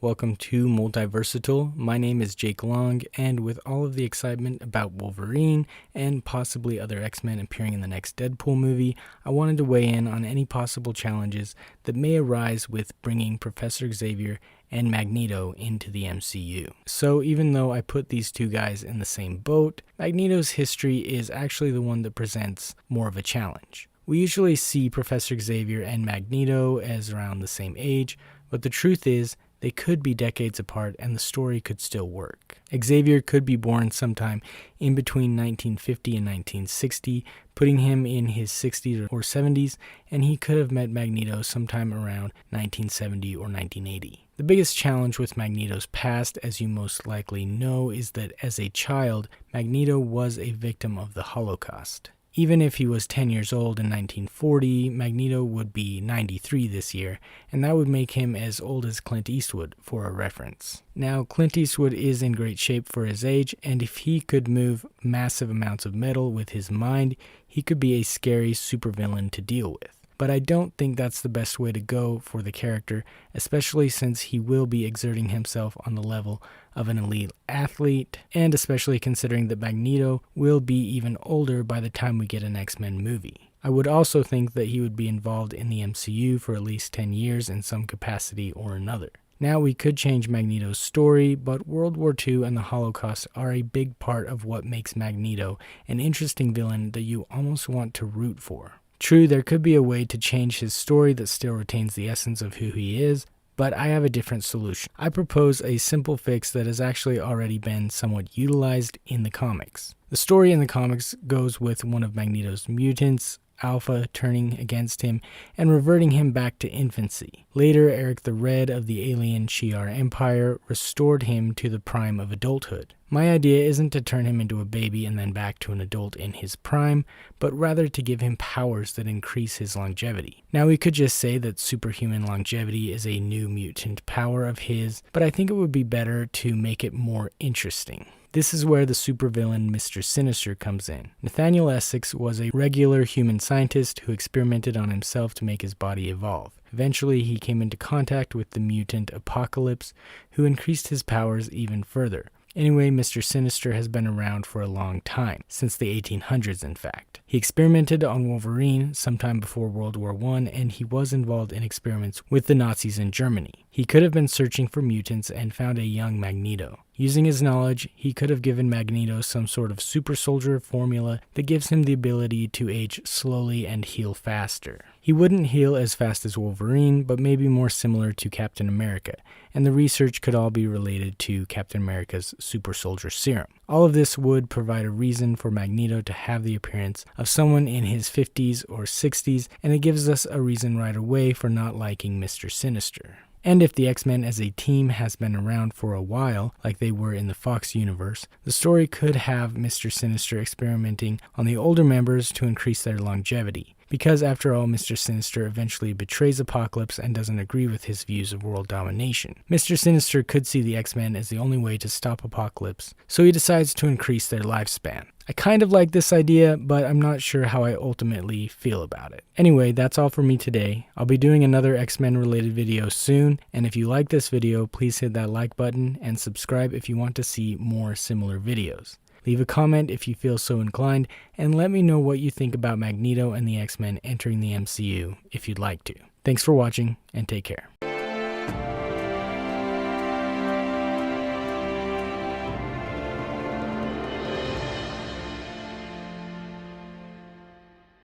welcome to Multiversatile. My name is Jake Long, and with all of the excitement about Wolverine and possibly other X-Men appearing in the next Deadpool movie, I wanted to weigh in on any possible challenges that may arise with bringing Professor Xavier and Magneto into the MCU. So even though I put these two guys in the same boat, Magneto's history is actually the one that presents more of a challenge. We usually see Professor Xavier and Magneto as around the same age, but the truth is, they could be decades apart and the story could still work. Xavier could be born sometime in between 1950 and 1960, putting him in his 60s or 70s, and he could have met Magneto sometime around 1970 or 1980. The biggest challenge with Magneto's past, as you most likely know, is that as a child, Magneto was a victim of the Holocaust. Even if he was 10 years old in 1940, Magneto would be 93 this year, and that would make him as old as Clint Eastwood, for a reference. Now, Clint Eastwood is in great shape for his age, and if he could move massive amounts of metal with his mind, he could be a scary supervillain to deal with. But I don't think that's the best way to go for the character, especially since he will be exerting himself on the level of an elite athlete, and especially considering that Magneto will be even older by the time we get an X-Men movie. I would also think that he would be involved in the MCU for at least 10 years in some capacity or another. Now, we could change Magneto's story, but World War II and the Holocaust are a big part of what makes Magneto an interesting villain that you almost want to root for. True, there could be a way to change his story that still retains the essence of who he is, but I have a different solution. I propose a simple fix that has actually already been somewhat utilized in the comics. The story in the comics goes with one of Magneto's mutants, Alpha, turning against him and reverting him back to infancy. Later, Erik the Red of the alien Shi'ar Empire restored him to the prime of adulthood. My idea isn't to turn him into a baby and then back to an adult in his prime, but rather to give him powers that increase his longevity. Now, we could just say that superhuman longevity is a new mutant power of his, but I think it would be better to make it more interesting. This is where the supervillain Mr. Sinister comes in. Nathaniel Essex was a regular human scientist who experimented on himself to make his body evolve. Eventually, he came into contact with the mutant Apocalypse, who increased his powers even further. Anyway, Mr. Sinister has been around for a long time, since the 1800s in fact. He experimented on Wolverine sometime before World War I, and he was involved in experiments with the Nazis in Germany. He could have been searching for mutants and found a young Magneto. Using his knowledge, he could have given Magneto some sort of super soldier formula that gives him the ability to age slowly and heal faster. He wouldn't heal as fast as Wolverine, but maybe more similar to Captain America, and the research could all be related to Captain America's super soldier serum. All of this would provide a reason for Magneto to have the appearance of someone in his 50s or 60s, and it gives us a reason right away for not liking Mr. Sinister. And if the X-Men as a team has been around for a while, like they were in the Fox universe, the story could have Mr. Sinister experimenting on the older members to increase their longevity. Because after all, Mr. Sinister eventually betrays Apocalypse and doesn't agree with his views of world domination. Mr. Sinister could see the X-Men as the only way to stop Apocalypse, so he decides to increase their lifespan. I kind of like this idea, but I'm not sure how I ultimately feel about it. Anyway, that's all for me today. I'll be doing another X-Men related video soon, and if you like this video, please hit that like button and subscribe if you want to see more similar videos. Leave a comment if you feel so inclined, and let me know what you think about Magneto and the X-Men entering the MCU if you'd like to. Thanks for watching, and take care.